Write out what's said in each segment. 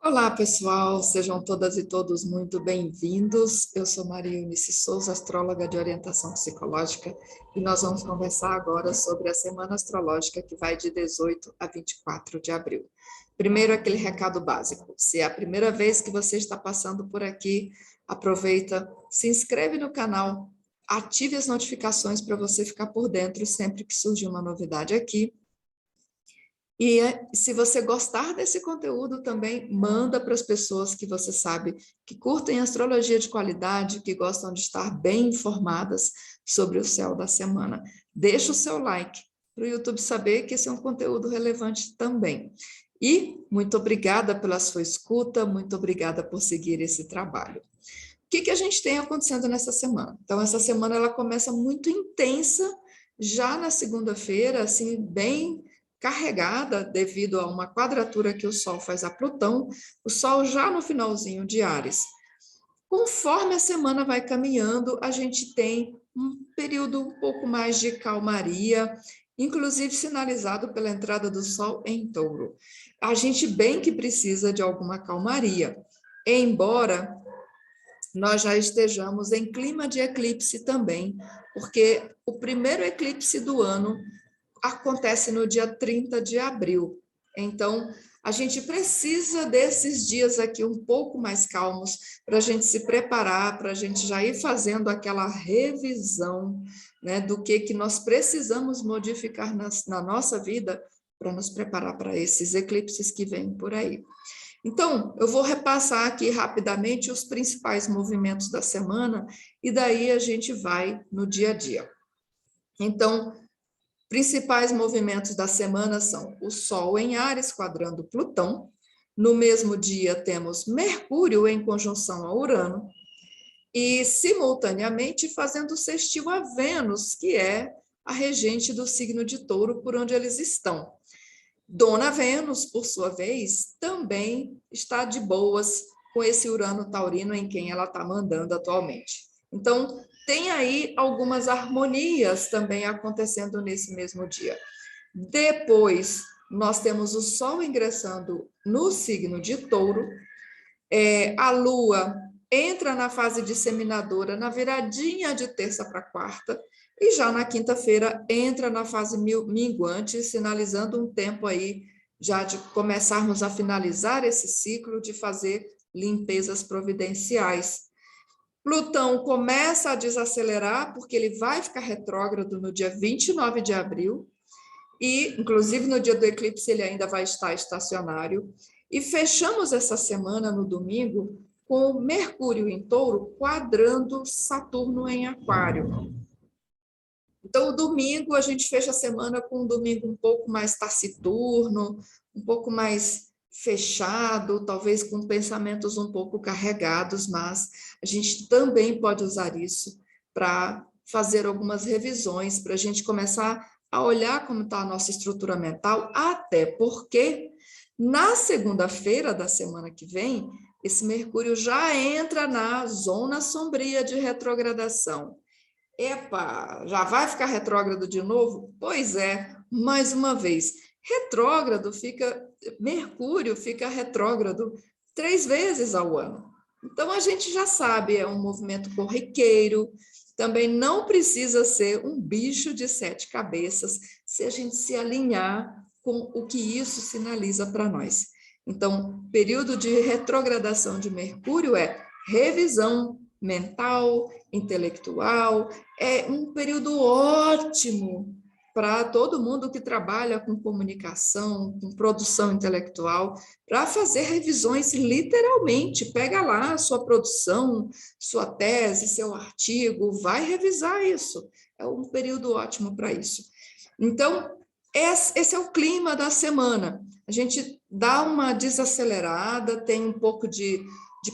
Olá, pessoal, sejam todas e todos muito bem-vindos. Eu sou Maria Eunice Souza, astróloga de orientação psicológica, e nós vamos conversar agora sobre a semana astrológica que vai de 18 a 24 de abril. Primeiro, aquele recado básico: se é a primeira vez que você está passando por aqui, aproveita, se inscreve no canal, ative as notificações para você ficar por dentro sempre que surgir uma novidade aqui. E se você gostar desse conteúdo também, manda para as pessoas que você sabe que curtem astrologia de qualidade, que gostam de estar bem informadas sobre o céu da semana. Deixa o seu like para o YouTube saber que esse é um conteúdo relevante também. E muito obrigada pela sua escuta, muito obrigada por seguir esse trabalho. O que a gente tem acontecendo nessa semana? Então, essa semana ela começa muito intensa, já na segunda-feira, assim, bem carregada devido a uma quadratura que o Sol faz a Plutão, o Sol já no finalzinho de Áries. Conforme a semana vai caminhando, a gente tem um período um pouco mais de calmaria, inclusive sinalizado pela entrada do Sol em Touro. A gente bem que precisa de alguma calmaria, embora nós já estejamos em clima de eclipse também, porque o primeiro eclipse do ano acontece no dia 30 de abril. Então, a gente precisa desses dias aqui um pouco mais calmos para a gente se preparar, para a gente já ir fazendo aquela revisão, né, do que nós precisamos modificar na nossa vida para nos preparar para esses eclipses que vêm por aí. Então, eu vou repassar aqui rapidamente os principais movimentos da semana e daí a gente vai no dia a dia. Então, principais movimentos da semana são o Sol em Áries quadrando Plutão. No mesmo dia temos Mercúrio em conjunção a Urano e, simultaneamente, fazendo sextil a Vênus, que é a regente do signo de Touro, por onde eles estão. Dona Vênus, por sua vez, também está de boas com esse Urano taurino em quem ela está mandando atualmente. Então, tem aí algumas harmonias também acontecendo nesse mesmo dia. Depois, nós temos o Sol ingressando no signo de Touro, a Lua entra na fase disseminadora na viradinha de terça para quarta, e já na quinta-feira entra na fase minguante, sinalizando um tempo aí já de começarmos a finalizar esse ciclo de fazer limpezas providenciais. Plutão começa a desacelerar, porque ele vai ficar retrógrado no dia 29 de abril, e inclusive no dia do eclipse ele ainda vai estar estacionário. E fechamos essa semana no domingo com Mercúrio em Touro quadrando Saturno em Aquário. Então, o domingo, a gente fecha a semana com um domingo um pouco mais taciturno, um pouco mais fechado, talvez com pensamentos um pouco carregados, mas a gente também pode usar isso para fazer algumas revisões, para a gente começar a olhar como está a nossa estrutura mental, até porque na segunda-feira da semana que vem, esse Mercúrio já entra na zona sombria de retrogradação. Epa, já vai ficar retrógrado de novo? Pois é, mais uma vez. Mercúrio fica retrógrado 3 vezes ao ano. Então a gente já sabe, é um movimento corriqueiro, também não precisa ser um bicho de 7 cabeças se a gente se alinhar com o que isso sinaliza para nós. Então, período de retrogradação de Mercúrio é revisão mental, intelectual, é um período ótimo para todo mundo que trabalha com comunicação, com produção intelectual, para fazer revisões literalmente. Pega lá a sua produção, sua tese, seu artigo, vai revisar isso. É um período ótimo para isso. Então, esse é o clima da semana. A gente dá uma desacelerada, tem um pouco de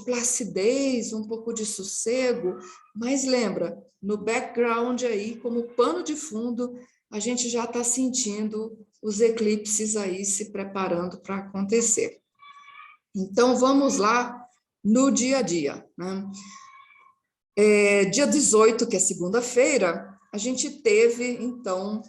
placidez, um pouco de sossego, mas lembra, no background aí, como pano de fundo, a gente já está sentindo os eclipses aí se preparando para acontecer. Então, vamos lá no dia a dia, né? Dia 18, que é segunda-feira, a gente teve, então,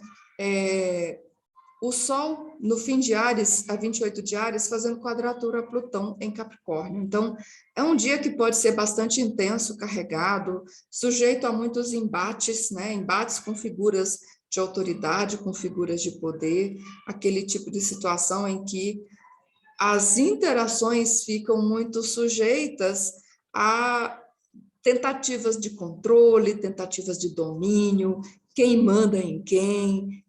o Sol no fim de Áries, a 28 de Áries, fazendo quadratura a Plutão em Capricórnio. Então, é um dia que pode ser bastante intenso, carregado, sujeito a muitos embates, né? Embates com figuras de autoridade, com figuras de poder, aquele tipo de situação em que as interações ficam muito sujeitas a tentativas de controle, tentativas de domínio, quem manda em quem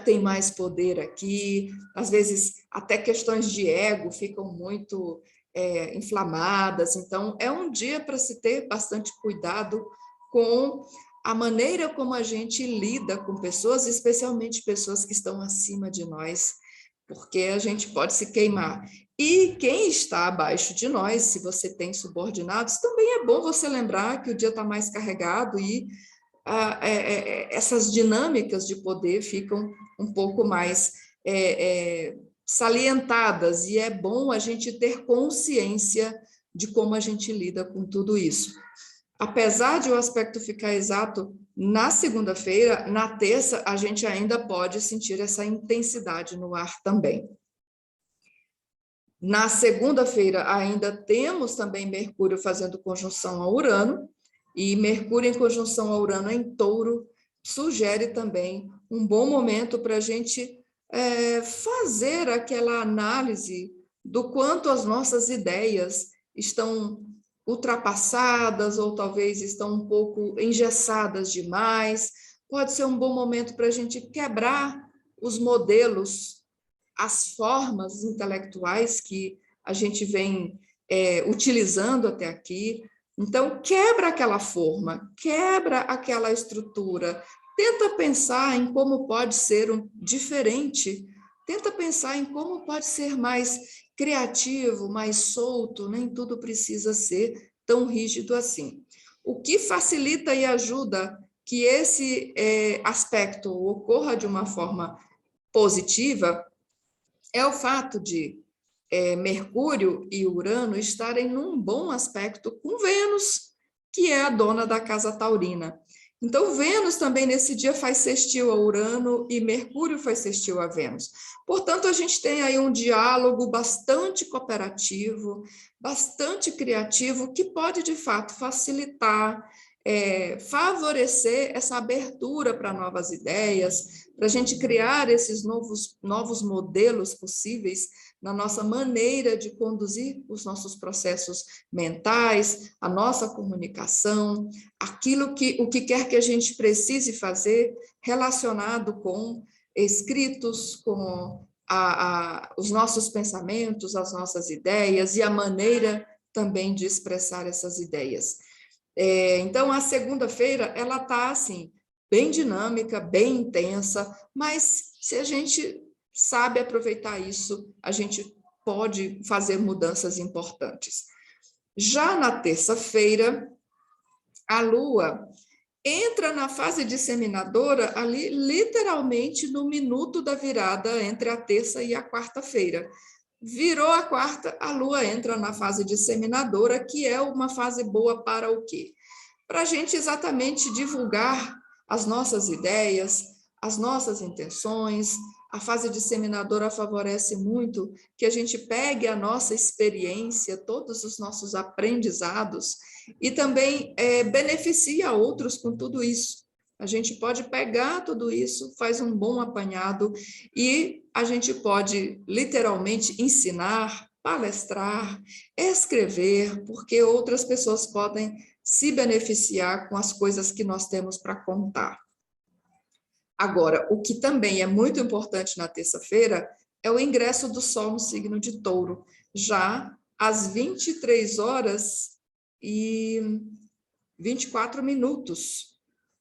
tem mais poder aqui, às vezes até questões de ego ficam muito inflamadas, então é um dia para se ter bastante cuidado com a maneira como a gente lida com pessoas, especialmente pessoas que estão acima de nós, porque a gente pode se queimar. E quem está abaixo de nós, se você tem subordinados, também é bom você lembrar que o dia está mais carregado e essas dinâmicas de poder ficam um pouco mais salientadas, e é bom a gente ter consciência de como a gente lida com tudo isso. Apesar de o aspecto ficar exato na segunda-feira, na terça a gente ainda pode sentir essa intensidade no ar também. Na segunda-feira ainda temos também Mercúrio fazendo conjunção a Urano, e Mercúrio em conjunção a Urano em Touro sugere também um bom momento para a gente fazer aquela análise do quanto as nossas ideias estão ultrapassadas ou talvez estão um pouco engessadas demais. Pode ser um bom momento para a gente quebrar os modelos, as formas intelectuais que a gente vem utilizando até aqui. Então, quebra aquela forma, quebra aquela estrutura, tenta pensar em como pode ser diferente, tenta pensar em como pode ser mais criativo, mais solto, nem tudo precisa ser tão rígido assim. O que facilita e ajuda que esse aspecto ocorra de uma forma positiva é o fato de Mercúrio e Urano estarem num bom aspecto com Vênus, que é a dona da casa taurina. Então, Vênus também nesse dia faz sextil a Urano e Mercúrio faz sextil a Vênus. Portanto, a gente tem aí um diálogo bastante cooperativo, bastante criativo, que pode, de fato, facilitar, favorecer essa abertura para novas ideias, para a gente criar esses novos modelos possíveis na nossa maneira de conduzir os nossos processos mentais, a nossa comunicação, o que quer que a gente precise fazer relacionado com escritos, com os nossos pensamentos, as nossas ideias e a maneira também de expressar essas ideias. Então, a segunda-feira, ela está assim, bem dinâmica, bem intensa, mas se a gente sabe aproveitar isso, a gente pode fazer mudanças importantes. Já na terça-feira, a Lua entra na fase disseminadora ali, literalmente no minuto da virada entre a terça e a quarta-feira. Virou a quarta, a Lua entra na fase disseminadora, que é uma fase boa para o quê? Para a gente exatamente divulgar as nossas ideias, as nossas intenções. A fase disseminadora favorece muito que a gente pegue a nossa experiência, todos os nossos aprendizados, e também beneficia outros com tudo isso. A gente pode pegar tudo isso, faz um bom apanhado, e a gente pode literalmente ensinar, palestrar, escrever, porque outras pessoas podem se beneficiar com as coisas que nós temos para contar. Agora, o que também é muito importante na terça-feira é o ingresso do Sol no signo de Touro, já às 23 horas e 24 minutos.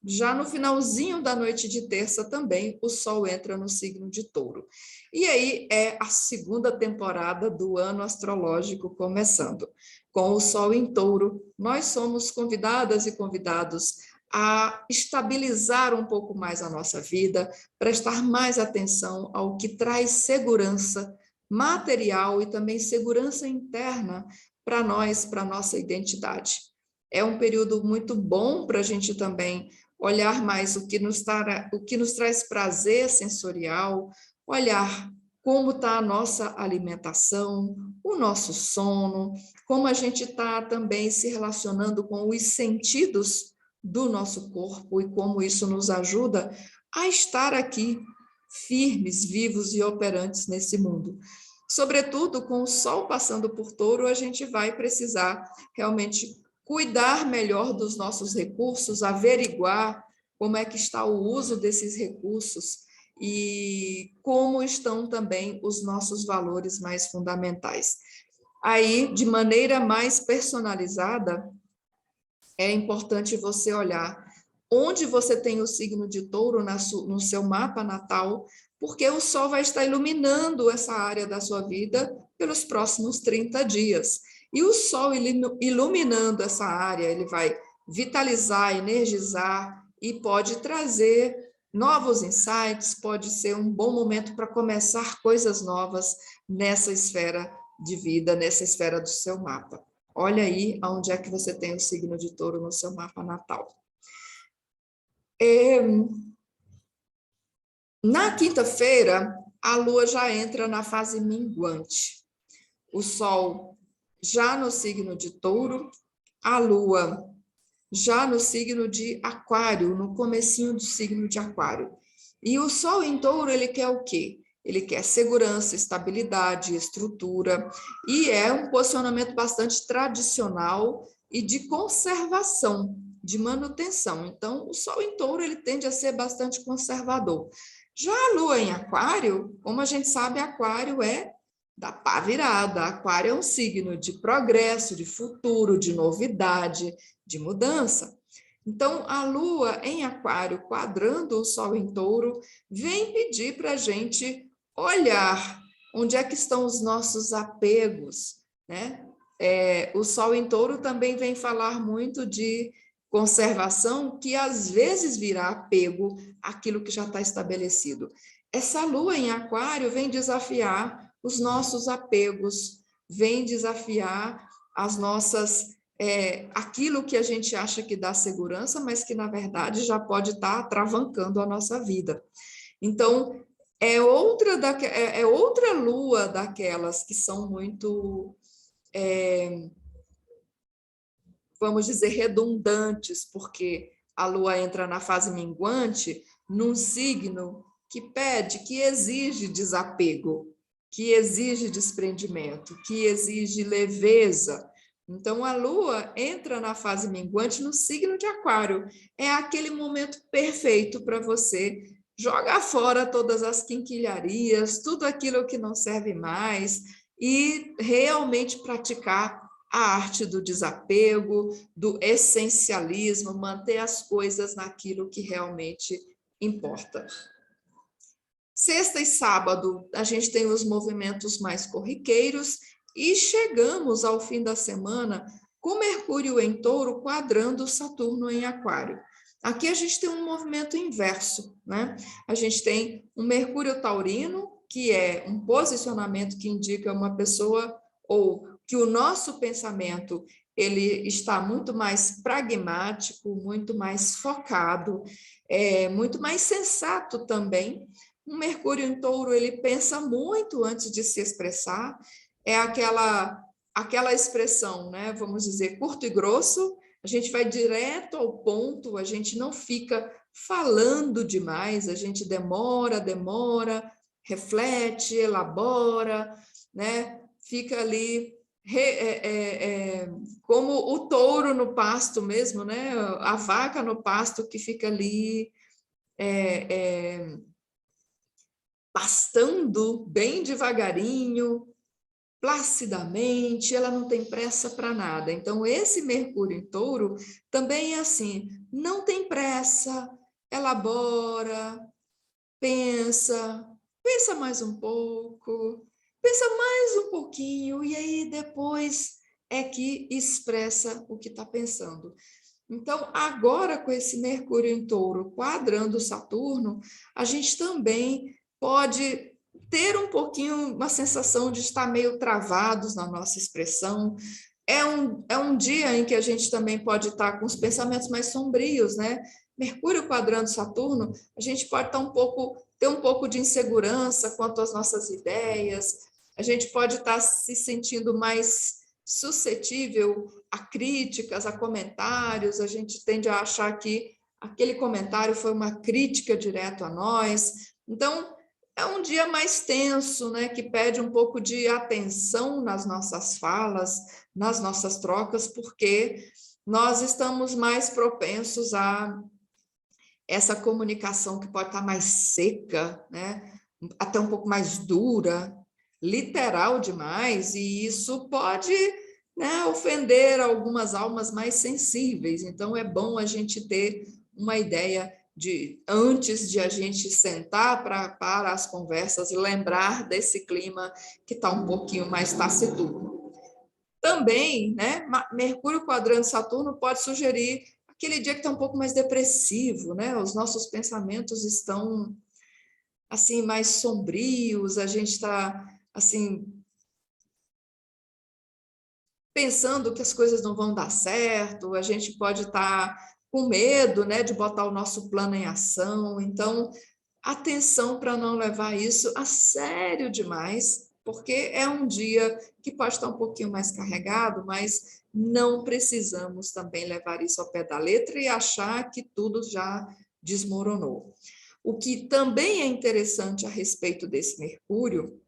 Já no finalzinho da noite de terça também, o Sol entra no signo de Touro. E aí é a segunda temporada do ano astrológico começando. Com o Sol em Touro, nós somos convidadas e convidados a estabilizar um pouco mais a nossa vida, prestar mais atenção ao que traz segurança material e também segurança interna para nós, para a nossa identidade. É um período muito bom para a gente também olhar mais o que nos traz prazer sensorial, olhar como está a nossa alimentação, o nosso sono, como a gente está também se relacionando com os sentidos do nosso corpo e como isso nos ajuda a estar aqui firmes, vivos e operantes nesse mundo. Sobretudo, com o Sol passando por Touro, a gente vai precisar realmente cuidar melhor dos nossos recursos, averiguar como é que está o uso desses recursos e como estão também os nossos valores mais fundamentais. Aí, de maneira mais personalizada, é importante você olhar onde você tem o signo de Touro no seu mapa natal, porque o Sol vai estar iluminando essa área da sua vida pelos próximos 30 dias. E o Sol iluminando essa área, ele vai vitalizar, energizar e pode trazer novos insights, pode ser um bom momento para começar coisas novas nessa esfera de vida, nessa esfera do seu mapa. Olha aí onde é que você tem o signo de Touro no seu mapa natal. Na quinta-feira, a Lua já entra na fase minguante. O Sol já no signo de Touro, a Lua já no signo de Aquário, no comecinho do signo de Aquário. E o Sol em Touro, ele quer o quê? Ele quer segurança, estabilidade, estrutura, e é um posicionamento bastante tradicional e de conservação, de manutenção. Então, o Sol em Touro, ele tende a ser bastante conservador. Já a Lua em Aquário, como a gente sabe, Aquário é da pá virada. Aquário é um signo de progresso, de futuro, de novidade, de mudança. Então, a Lua em Aquário, quadrando o Sol em Touro, vem pedir para a gente olhar onde é que estão os nossos apegos, né? O Sol em Touro também vem falar muito de conservação, que às vezes virá apego àquilo que já está estabelecido. Essa Lua em Aquário vem desafiar os nossos apegos, vem desafiar as nossas aquilo que a gente acha que dá segurança, mas que, na verdade, já pode estar atravancando a nossa vida. Então, é outra lua daquelas que são muito, vamos dizer, redundantes, porque a lua entra na fase minguante num signo que pede, que exige desapego, que exige desprendimento, que exige leveza. Então, a Lua entra na fase minguante no signo de Aquário. É aquele momento perfeito para você jogar fora todas as quinquilharias, tudo aquilo que não serve mais e realmente praticar a arte do desapego, do essencialismo, manter as coisas naquilo que realmente importa. Sexta e sábado, a gente tem os movimentos mais corriqueiros e chegamos ao fim da semana com Mercúrio em Touro quadrando Saturno em Aquário. Aqui a gente tem um movimento inverso, né? A gente tem um Mercúrio taurino, que é um posicionamento que indica uma pessoa, ou que o nosso pensamento ele está muito mais pragmático, muito mais focado, muito mais sensato também. Um Mercúrio em Touro, ele pensa muito antes de se expressar, é aquela expressão, né? Vamos dizer, curto e grosso, a gente vai direto ao ponto, a gente não fica falando demais, a gente demora, reflete, elabora, né? Fica ali como o touro no pasto mesmo, né? A vaca no pasto que fica ali pastando bem devagarinho, placidamente, ela não tem pressa para nada. Então, esse Mercúrio em Touro também é assim, não tem pressa, elabora, pensa mais um pouco, pensa mais um pouquinho, e aí depois é que expressa o que está pensando. Então, agora com esse Mercúrio em Touro quadrando Saturno, a gente também pode ter um pouquinho uma sensação de estar meio travados na nossa expressão. É um dia em que a gente também pode estar com os pensamentos mais sombrios, né? Mercúrio quadrando Saturno, a gente pode estar um pouco ter um pouco de insegurança quanto às nossas ideias, a gente pode estar se sentindo mais suscetível a críticas, a comentários, a gente tende a achar que aquele comentário foi uma crítica direto a nós. Então, é um dia mais tenso, né, que pede um pouco de atenção nas nossas falas, nas nossas trocas, porque nós estamos mais propensos a essa comunicação que pode estar mais seca, né, até um pouco mais dura, literal demais, e isso pode, né, ofender algumas almas mais sensíveis. Então, é bom a gente ter uma ideia de, antes de a gente sentar para as conversas, lembrar desse clima que está um pouquinho mais taciturno. Também, né, Mercúrio quadrando Saturno pode sugerir aquele dia que está um pouco mais depressivo, né? Os nossos pensamentos estão assim mais sombrios, a gente está assim pensando que as coisas não vão dar certo, a gente pode estar com medo, né, de botar o nosso plano em ação. Então, atenção para não levar isso a sério demais, porque é um dia que pode estar um pouquinho mais carregado, mas não precisamos também levar isso ao pé da letra e achar que tudo já desmoronou. O que também é interessante a respeito desse Mercúrio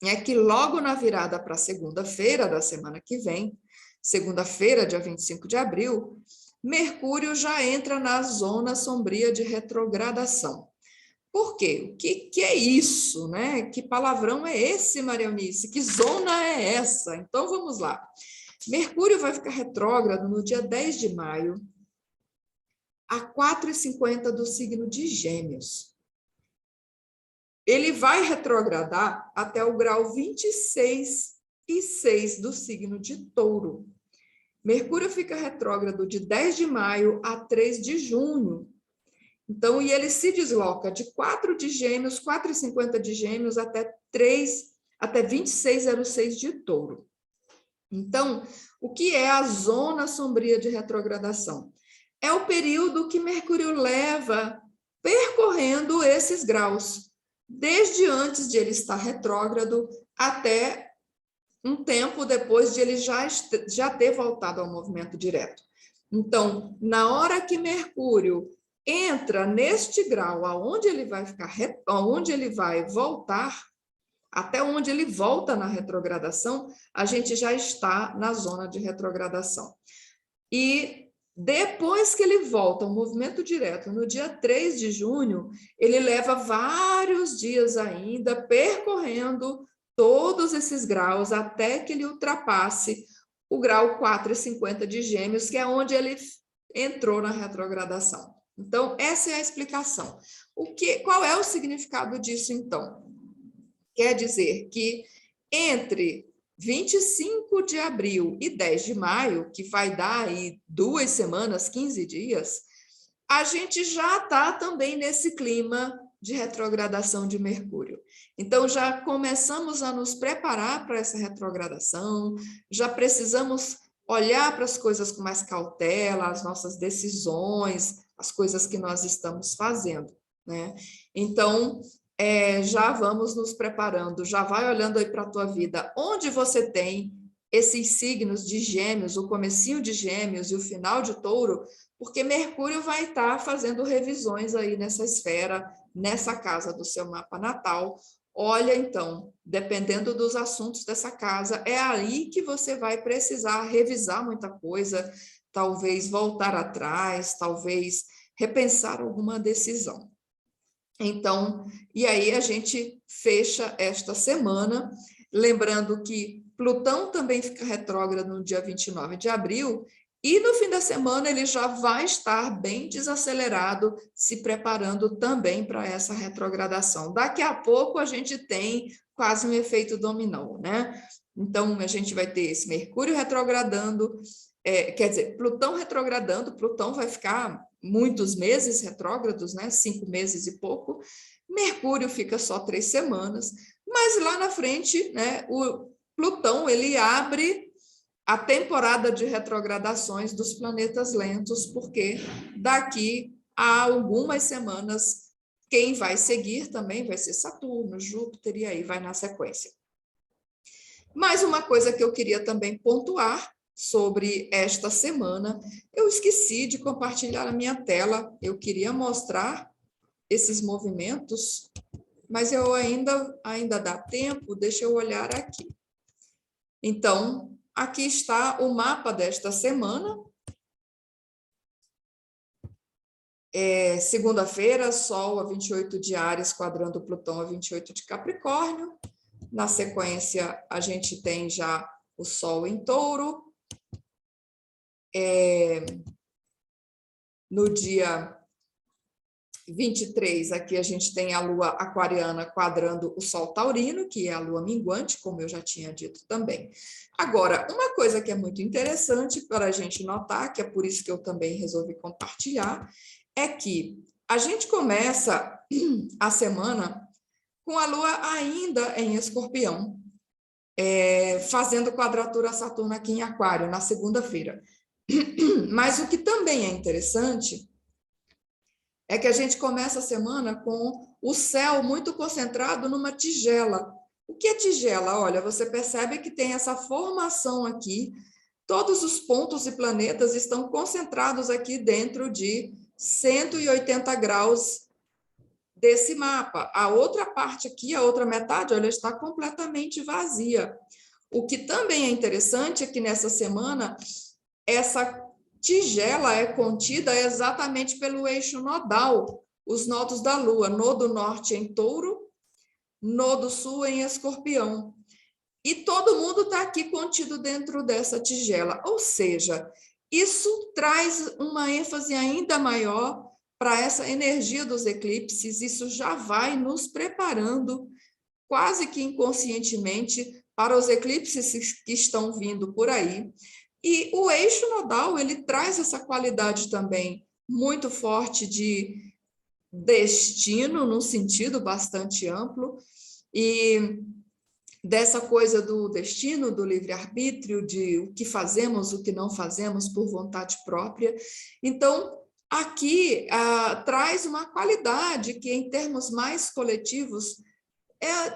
é que logo na virada para segunda-feira da semana que vem, segunda-feira, dia 25 de abril, Mercúrio já entra na zona sombria de retrogradação. Por quê? O que é isso, né? Que palavrão é esse, Maria Eunice? Que zona é essa? Então, vamos lá. Mercúrio vai ficar retrógrado no dia 10 de maio, a 4h50 do signo de Gêmeos. Ele vai retrogradar até o grau 26,6 do signo de Touro. Mercúrio fica retrógrado de 10 de maio a 3 de junho. Então, e ele se desloca de 4 de Gêmeos, 4h50 de Gêmeos, até 26,06 de Touro. Então, o que é a zona sombria de retrogradação? É o período que Mercúrio leva percorrendo esses graus, desde antes de ele estar retrógrado até um tempo depois de ele já ter voltado ao movimento direto. Então, na hora que Mercúrio entra neste grau, aonde ele vai ficar, aonde ele vai voltar, até onde ele volta na retrogradação, a gente já está na zona de retrogradação. E depois que ele volta ao movimento direto, no dia 3 de junho, ele leva vários dias ainda percorrendo todos esses graus até que ele ultrapasse o grau 4,50 de Gêmeos, que é onde ele entrou na retrogradação. Então, essa é a explicação. Qual é o significado disso, então? Quer dizer que entre 25 de abril e 10 de maio, que vai dar aí 2 semanas, 15 dias, a gente já está também nesse clima de retrogradação de Mercúrio. Então, já começamos a nos preparar para essa retrogradação, já precisamos olhar para as coisas com mais cautela, as nossas decisões, as coisas que nós estamos fazendo, né? Então, já vamos nos preparando, já vai olhando aí para a tua vida, onde você tem esses signos de Gêmeos, o comecinho de Gêmeos e o final de Touro, porque Mercúrio vai estar fazendo revisões aí nessa esfera, nessa casa do seu mapa natal. Olha, então, dependendo dos assuntos dessa casa, é aí que você vai precisar revisar muita coisa, talvez voltar atrás, talvez repensar alguma decisão. Então, e aí a gente fecha esta semana, lembrando que Plutão também fica retrógrado no dia 29 de abril, e no fim da semana ele já vai estar bem desacelerado, se preparando também para essa retrogradação. Daqui a pouco a gente tem quase um efeito dominó, né? Então, a gente vai ter esse Mercúrio retrogradando, quer dizer, Plutão retrogradando, Plutão vai ficar muitos meses retrógrados, né? 5 meses e pouco. Mercúrio fica só 3 semanas, mas lá na frente, né? O Plutão ele abre a temporada de retrogradações dos planetas lentos, porque daqui a algumas semanas quem vai seguir também vai ser Saturno, Júpiter, e aí vai na sequência. Mais uma coisa que eu queria também pontuar sobre esta semana, eu esqueci de compartilhar a minha tela, eu queria mostrar esses movimentos, mas eu ainda dá tempo, deixa eu olhar aqui. Então, aqui está o mapa desta semana. Segunda-feira, Sol a 28 de Áries, quadrando Plutão a 28 de Capricórnio. Na sequência, a gente tem já o Sol em Touro. No dia 23, aqui a gente tem a Lua aquariana quadrando o Sol taurino, que é a Lua minguante, como eu já tinha dito também. Agora, uma coisa que é muito interessante para a gente notar, que é por isso que eu também resolvi compartilhar, é que a gente começa a semana com a Lua ainda em Escorpião, fazendo quadratura a Saturno aqui em Aquário, na segunda-feira. Mas o que também é interessante é que a gente começa a semana com o céu muito concentrado numa tigela. O que é tigela? Olha, você percebe que tem essa formação aqui, todos os pontos e planetas estão concentrados aqui dentro de 180 graus desse mapa. A outra parte aqui, a outra metade, olha, está completamente vazia. O que também é interessante é que nessa semana, essa tigela é contida exatamente pelo eixo nodal, os nodos da Lua, nodo norte em Touro, nodo sul em Escorpião. E todo mundo está aqui contido dentro dessa tigela, ou seja, isso traz uma ênfase ainda maior para essa energia dos eclipses, isso já vai nos preparando quase que inconscientemente para os eclipses que estão vindo por aí. E o eixo nodal, ele traz essa qualidade também muito forte de destino, num sentido bastante amplo, e dessa coisa do destino, do livre-arbítrio, de o que fazemos, o que não fazemos por vontade própria. Então, aqui traz uma qualidade que, em termos mais coletivos,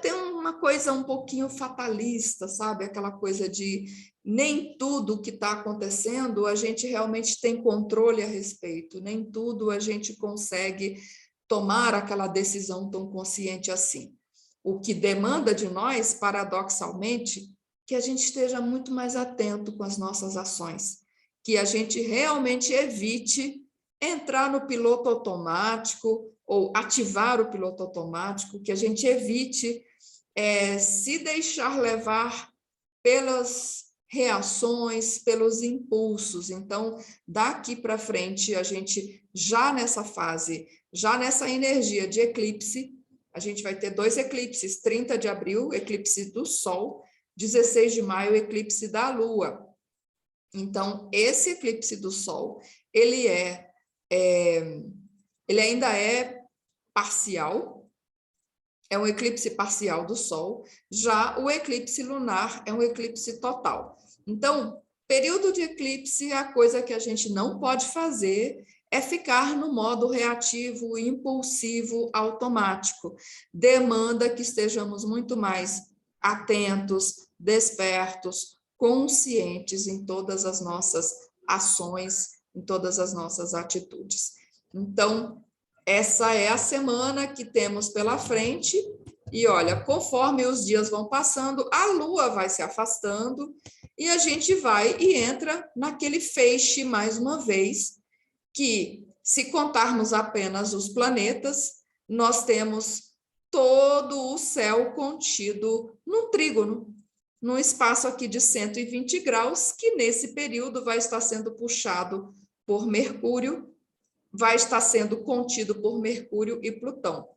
tem uma coisa um pouquinho fatalista, sabe? Aquela coisa de nem tudo que está acontecendo a gente realmente tem controle a respeito, nem tudo a gente consegue tomar aquela decisão tão consciente assim. O que demanda de nós, paradoxalmente, que a gente esteja muito mais atento com as nossas ações, que a gente realmente evite entrar no piloto automático ou ativar o piloto automático, que a gente evite se deixar levar pelas reações, pelos impulsos. Então, daqui para frente, a gente já nessa fase, já nessa energia de eclipse, a gente vai ter 2 eclipses, 30 de abril, eclipse do Sol, 16 de maio, eclipse da Lua. Então, esse eclipse do Sol, ele ainda é parcial, é um eclipse parcial do Sol, já o eclipse lunar é um eclipse total. Então, período de eclipse, a coisa que a gente não pode fazer é ficar no modo reativo, impulsivo, automático. Demanda que estejamos muito mais atentos, despertos, conscientes em todas as nossas ações, em todas as nossas atitudes. Então, essa é a semana que temos pela frente, e olha, conforme os dias vão passando, a Lua vai se afastando, e a gente vai e entra naquele feixe, mais uma vez, que, se contarmos apenas os planetas, nós temos todo o céu contido num trígono, num espaço aqui de 120 graus, que nesse período vai estar sendo puxado por Mercúrio, vai estar sendo contido por Mercúrio e Plutão.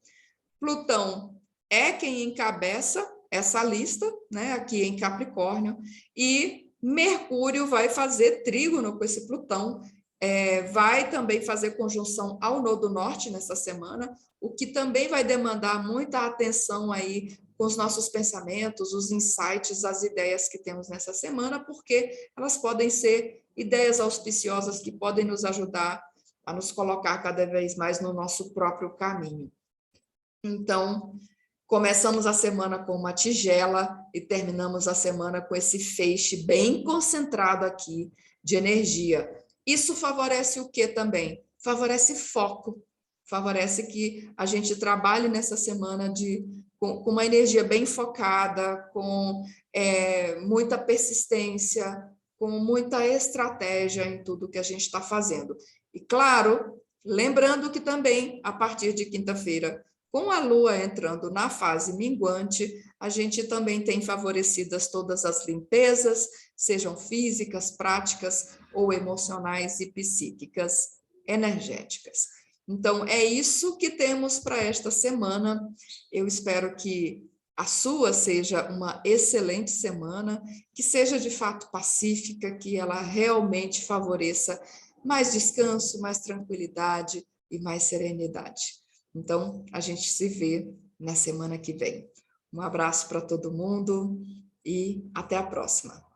Plutão é quem encabeça essa lista, né, aqui em Capricórnio, e Mercúrio vai fazer trígono com esse Plutão, vai também fazer conjunção ao Nodo Norte nessa semana, o que também vai demandar muita atenção aí com os nossos pensamentos, os insights, as ideias que temos nessa semana, porque elas podem ser ideias auspiciosas que podem nos ajudar a nos colocar cada vez mais no nosso próprio caminho. Então, começamos a semana com uma tigela e terminamos a semana com esse feixe bem concentrado aqui de energia. Isso favorece o que também? Favorece foco, favorece que a gente trabalhe nessa semana com uma energia bem focada, com muita persistência, com muita estratégia em tudo que a gente está fazendo. E claro, lembrando que também, a partir de quinta-feira, com a Lua entrando na fase minguante, a gente também tem favorecidas todas as limpezas, sejam físicas, práticas ou emocionais e psíquicas, energéticas. Então, é isso que temos para esta semana. Eu espero que a sua seja uma excelente semana, que seja de fato pacífica, que ela realmente favoreça mais descanso, mais tranquilidade e mais serenidade. Então, a gente se vê na semana que vem. Um abraço para todo mundo e até a próxima.